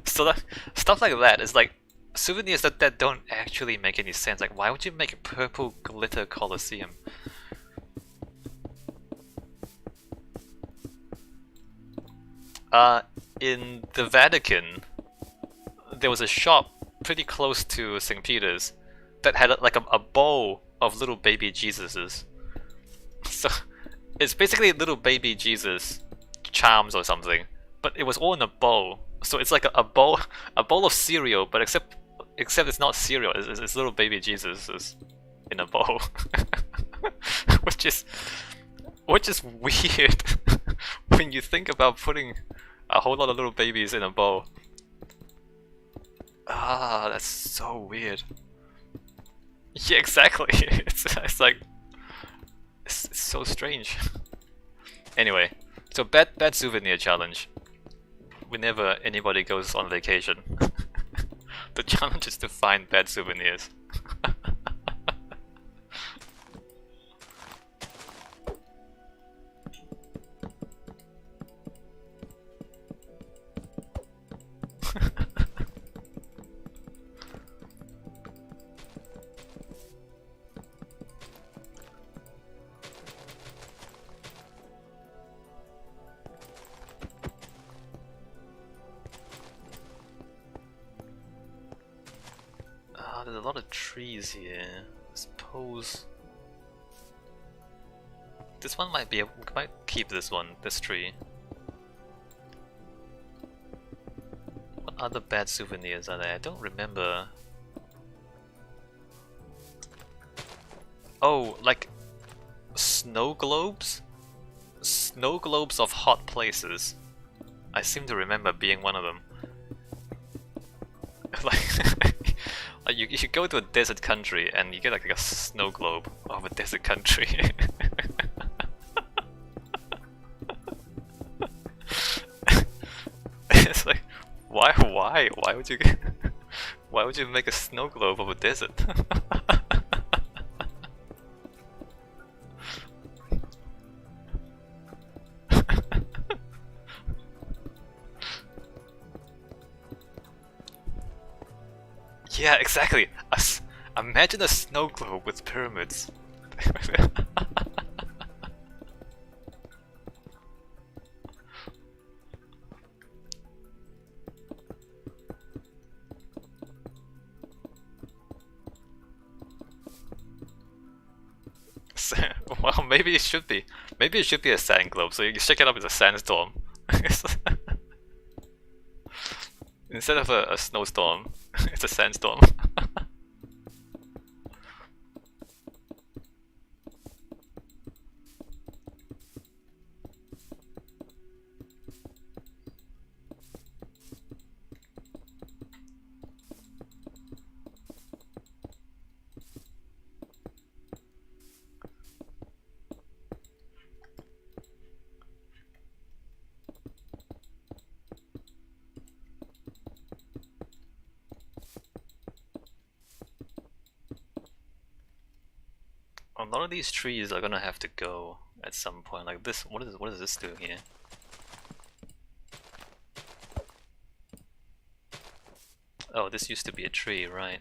So that stuff like that is like souvenirs that don't actually make any sense. Like, why would you make a purple glitter Colosseum? In the Vatican, there was a shop pretty close to St. Peter's that had like a bowl of little baby Jesuses. So it's basically little baby Jesus charms or something, but it was all in a bowl. So it's like a bowl, a bowl of cereal, but except it's not cereal. It's little baby Jesus in a bowl, which is weird when you think about putting a whole lot of little babies in a bowl. Ah, that's so weird. Yeah, exactly. It's like it's so strange. Anyway, so bad souvenir challenge. Whenever anybody goes on vacation, the challenge is to find bad souvenirs. There's a lot of trees here. I suppose this one might be. We might keep this one, this tree. What other bad souvenirs are there? I don't remember. Oh, like snow globes? Snow globes of hot places. I seem to remember being one of them. Like, you go to a desert country and you get like a snow globe of a desert country. It's like, why would you why would you make a snow globe of a desert? Yeah, exactly. Imagine a snow globe with pyramids. Well, maybe it should be. Maybe it should be a sand globe, so you shake it up as a sandstorm. Instead of a snowstorm, it's a sandstorm. A lot of these trees are gonna have to go at some point. Like this, what is this doing here? Oh, this used to be a tree, right?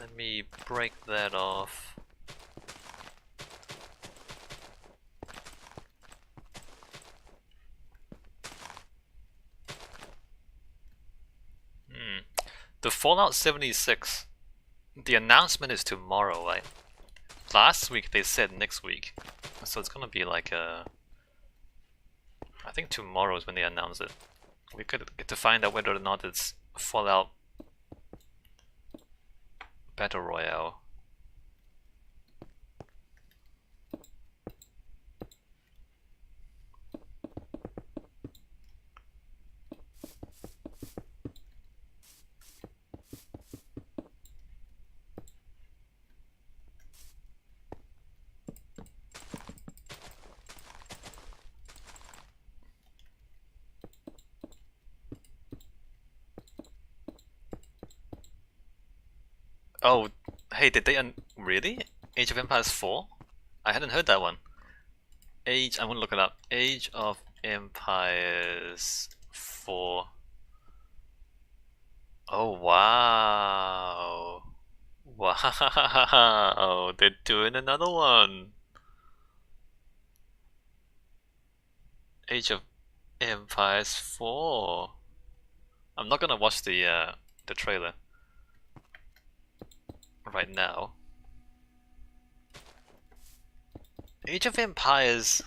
Let me break that off. The Fallout 76, the announcement is tomorrow, right? Last week they said next week, so it's gonna be like I think tomorrow is when they announce it. We could get to find out whether or not it's Fallout Battle Royale. Oh, hey, did they really? Age of Empires 4? I hadn't heard that one. I'm gonna look it up. Age of Empires 4. Oh wow. Wow, they're doing another one. Age of Empires 4. I'm not gonna watch the trailer right now. Age of Empires.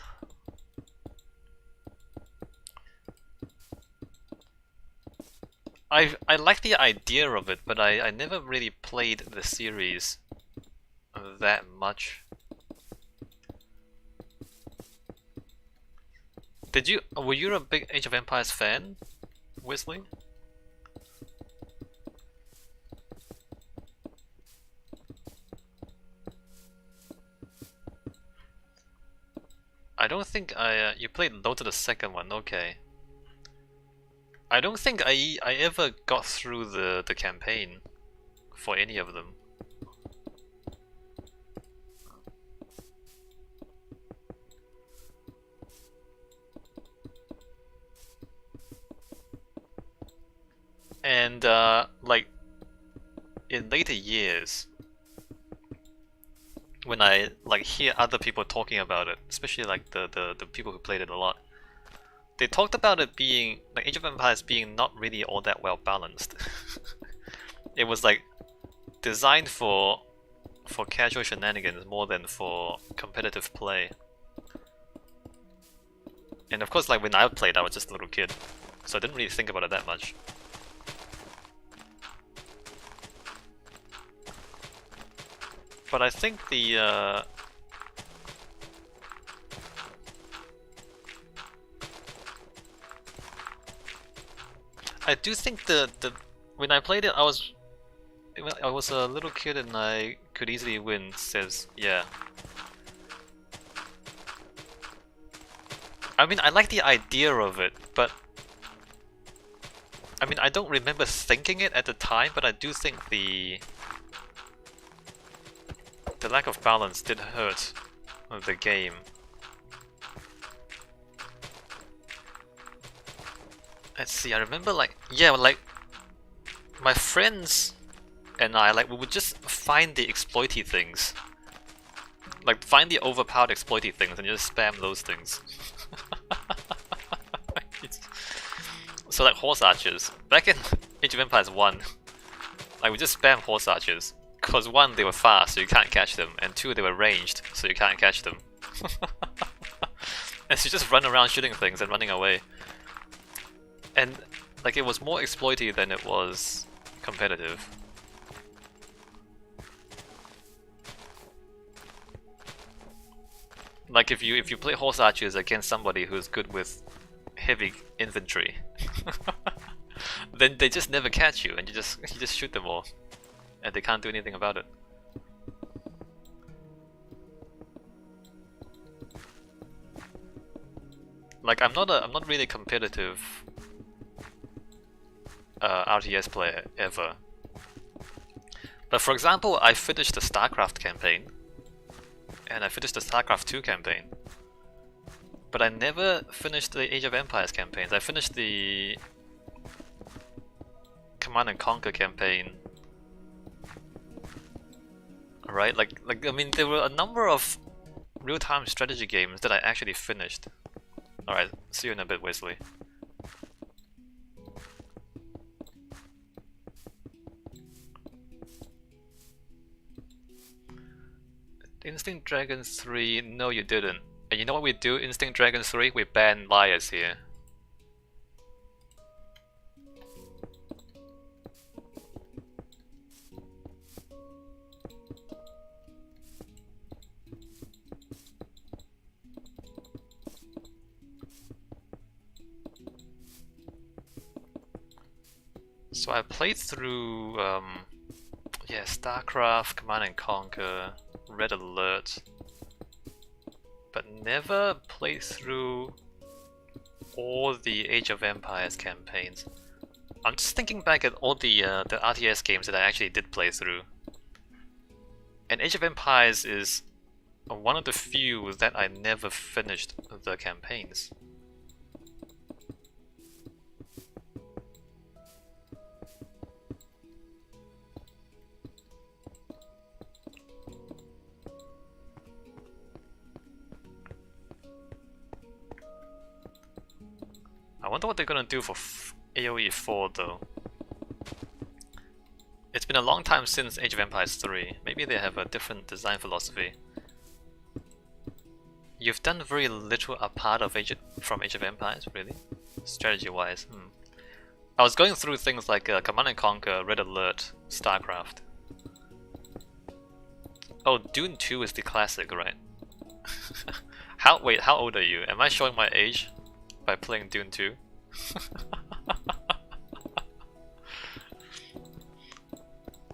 I like the idea of it, but I never really played the series that much. Were you a big Age of Empires fan, Wesley? I don't think you played Dota the second one, okay. I don't think I ever got through the campaign for any of them. And like in later years, when I like hear other people talking about it, especially like the people who played it a lot, they talked about it being like Age of Empires being not really all that well balanced. It was like designed for casual shenanigans more than for competitive play. And of course, like when I played, I was just a little kid, so I didn't really think about it that much. But I think I do think the when I played it, I was a little kid and I could easily win. Says yeah. I mean, I like the idea of it, but I mean, I don't remember thinking it at the time, but I do think the lack of balance did hurt the game. Let's see, I remember like, yeah, like my friends and I, like we would just find the exploity things. Like find the overpowered exploity things and just spam those things. So like horse archers, back in Age of Empires 1, like we just spam horse archers. Because 1, they were fast, so you can't catch them, and 2, they were ranged, so you can't catch them. And so you just run around shooting things and running away. And like it was more exploity than it was competitive. Like if you play horse archers against somebody who's good with heavy infantry, then they just never catch you, and you just shoot them all. And they can't do anything about it. Like I'm not really a competitive RTS player ever. But for example, I finished the StarCraft campaign, and I finished the StarCraft 2 campaign. But I never finished the Age of Empires campaigns. I finished the Command and Conquer campaign. Right, like I mean, there were a number of real-time strategy games that I actually finished. Alright, see you in a bit, Wesley. Instinct Dragons 3, no you didn't. And you know what we do, Instinct Dragons 3? We ban liars here. So I played through, yeah, StarCraft, Command and Conquer, Red Alert, but never played through all the Age of Empires campaigns. I'm just thinking back at all the RTS games that I actually did play through. And Age of Empires is one of the few that I never finished the campaigns. I wonder what they're gonna do for AoE 4 though. It's been a long time since Age of Empires 3. Maybe they have a different design philosophy. You've done very little apart of from Age of Empires, really? Strategy-wise. I was going through things like Command & Conquer, Red Alert, StarCraft. Oh, Dune 2 is the classic, right? Wait, how old are you? Am I showing my age by playing Dune 2?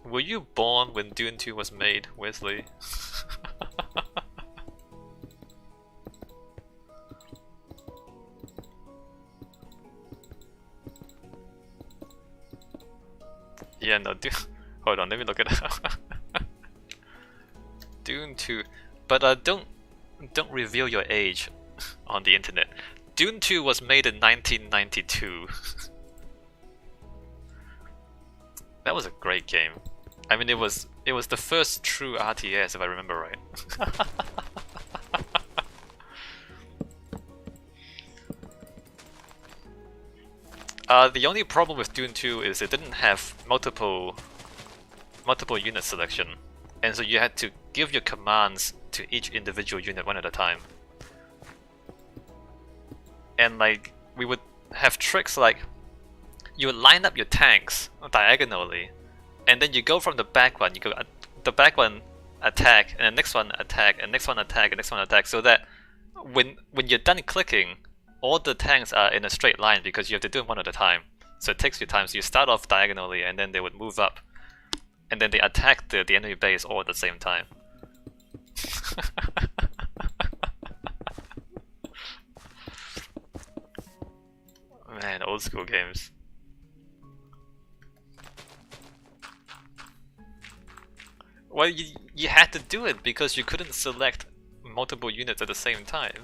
Were you born when Dune 2 was made, Wesley? Yeah, no, hold on, let me look it up. Dune 2, but don't reveal your age on the internet. Dune 2 was made in 1992. That was a great game. I mean, it was the first true RTS, if I remember right. The only problem with Dune 2 is it didn't have multiple unit selection, and so you had to give your commands to each individual unit one at a time. And like, we would have tricks like, you would line up your tanks diagonally, and then you go from the back one, you go the back one attack, and the next one attack, and next one attack, and next one attack, so that when you're done clicking, all the tanks are in a straight line because you have to do them one at a time. So it takes you time, so you start off diagonally, and then they would move up, and then they attack the enemy base all at the same time. Man, old school games. Well, you had to do it because you couldn't select multiple units at the same time.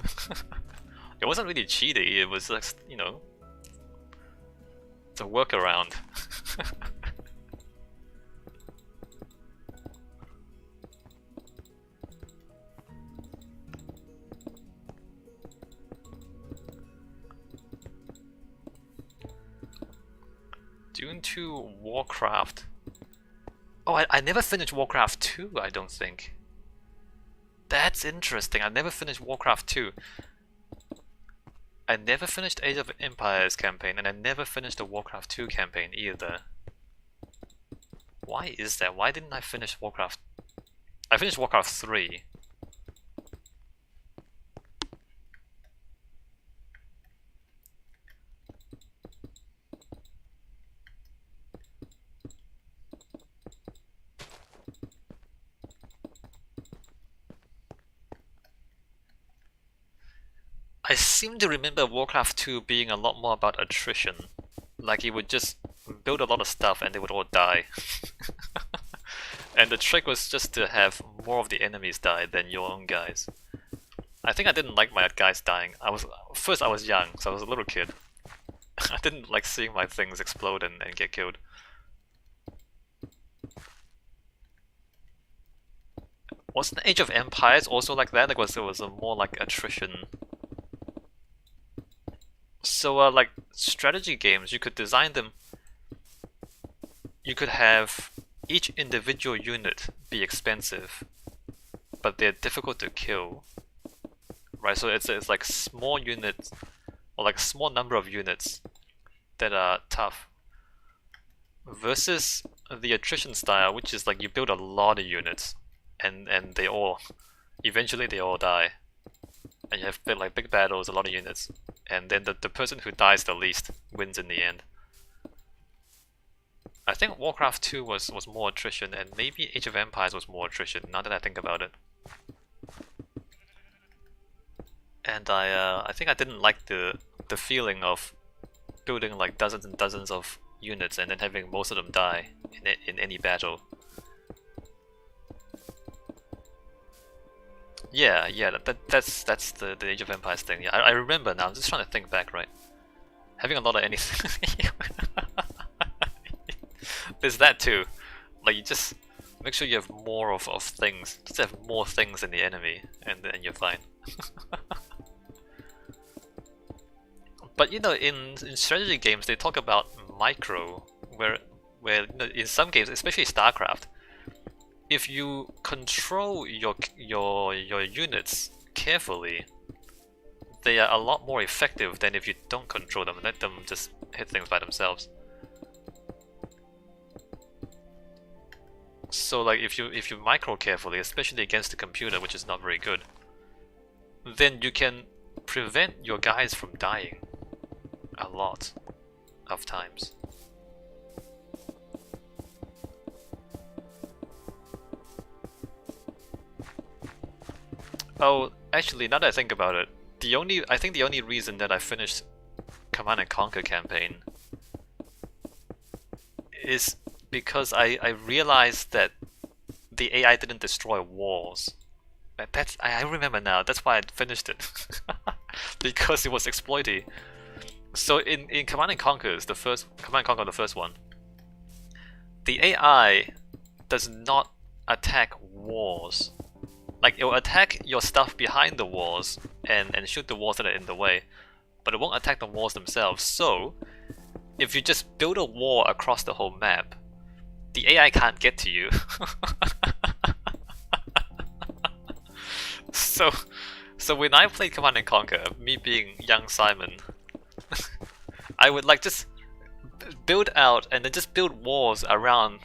It wasn't really cheating, it was just, you know, it's a workaround. Dune 2 Warcraft. Oh, I never finished Warcraft 2, I don't think. That's interesting, I never finished Warcraft 2. I never finished Age of Empires campaign, and I never finished the Warcraft 2 campaign either. Why is that? Why didn't I finish Warcraft? I finished Warcraft 3. I seem to remember Warcraft 2 being a lot more about attrition. Like, you would just build a lot of stuff and they would all die. And the trick was just to have more of the enemies die than your own guys. I think I didn't like my guys dying. First I was young, so I was a little kid. I didn't like seeing my things explode and get killed. Wasn't Age of Empires also like that? Like, it was a more like attrition. So like strategy games, you could design them. You could have each individual unit be expensive, but they're difficult to kill. Right, so it's like small units, or like a small number of units that are tough. Versus the attrition style, which is like you build a lot of units, and they all, eventually they all die. And you have like big battles, a lot of units, and then the person who dies the least wins in the end. I think Warcraft 2 was more attrition, and maybe Age of Empires was more attrition, now that I think about it. And I think I didn't like the feeling of building like dozens and dozens of units and then having most of them die in any battle. Yeah, yeah, that's the Age of Empires thing. Yeah, I remember now. I'm just trying to think back, right? Having a lot of anything. There's that too. Like you just make sure you have more of things. Just have more things than the enemy, and then you're fine. But you know, in strategy games, they talk about micro, where you know, in some games, especially StarCraft, if you control your units carefully, they are a lot more effective than if you don't control them and let them just hit things by themselves. So like if you micro carefully, especially against the computer, which is not very good, then you can prevent your guys from dying a lot of times. Oh, actually, now that I think about it, I think the only reason that I finished Command and Conquer campaign is because I realized that the AI didn't destroy walls. I remember now. That's why I finished it because it was exploity. So in Command and Conquer, the first one, the AI does not attack walls. Like it will attack your stuff behind the walls and shoot the walls that are in the way, but it won't attack the walls themselves. So if you just build a wall across the whole map, the AI can't get to you. So when I played Command and Conquer, me being young Simon, I would like just build out and then just build walls around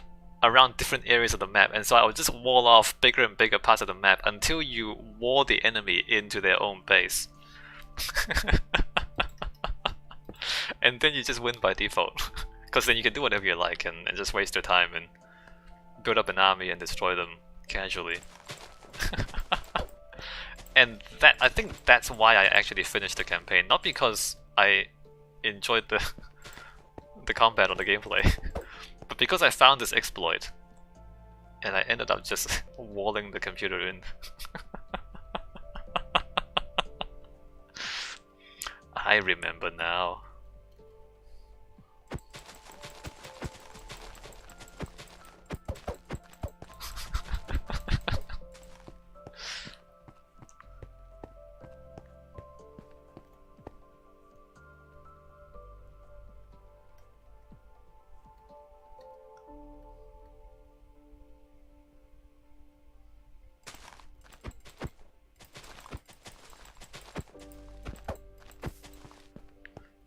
different areas of the map, and so I would just wall off bigger and bigger parts of the map until you wall the enemy into their own base. And then you just win by default, because then you can do whatever you like and just waste your time and build up an army and destroy them casually. And I think that's why I actually finished the campaign, not because I enjoyed the combat or the gameplay, but because I found this exploit, and I ended up just walling the computer in. I remember now.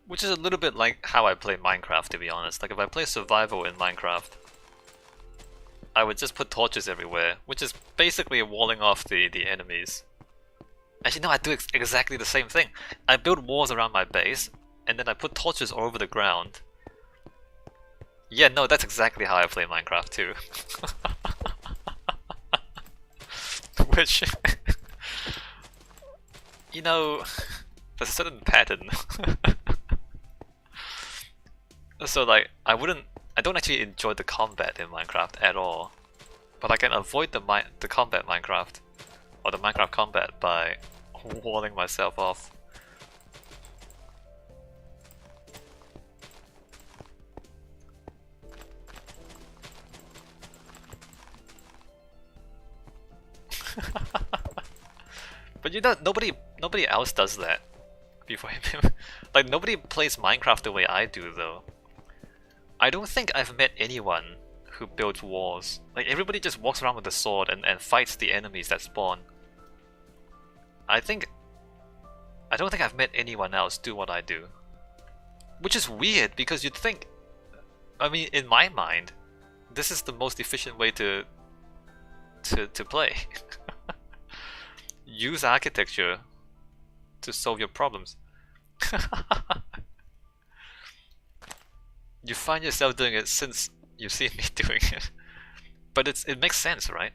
Which is a little bit like how I play Minecraft, to be honest. Like if I play survival in Minecraft, I would just put torches everywhere, which is basically walling off the enemies. Actually, no, I do exactly the same thing. I build walls around my base, and then I put torches all over the ground. Yeah, no, that's exactly how I play Minecraft too. Which, you know, there's a certain pattern. So like, I don't actually enjoy the combat in Minecraft at all, but I can avoid the combat Minecraft, or the Minecraft combat by walling myself off. But you know, nobody else does that before him. Like nobody plays Minecraft the way I do though. I don't think I've met anyone who builds walls. Like everybody just walks around with a sword and fights the enemies that spawn. I don't think I've met anyone else do what I do. Which is weird because you'd think, I mean, in my mind, this is the most efficient way to play. Use architecture to solve your problems. You find yourself doing it since you've seen me doing it. But it makes sense, right?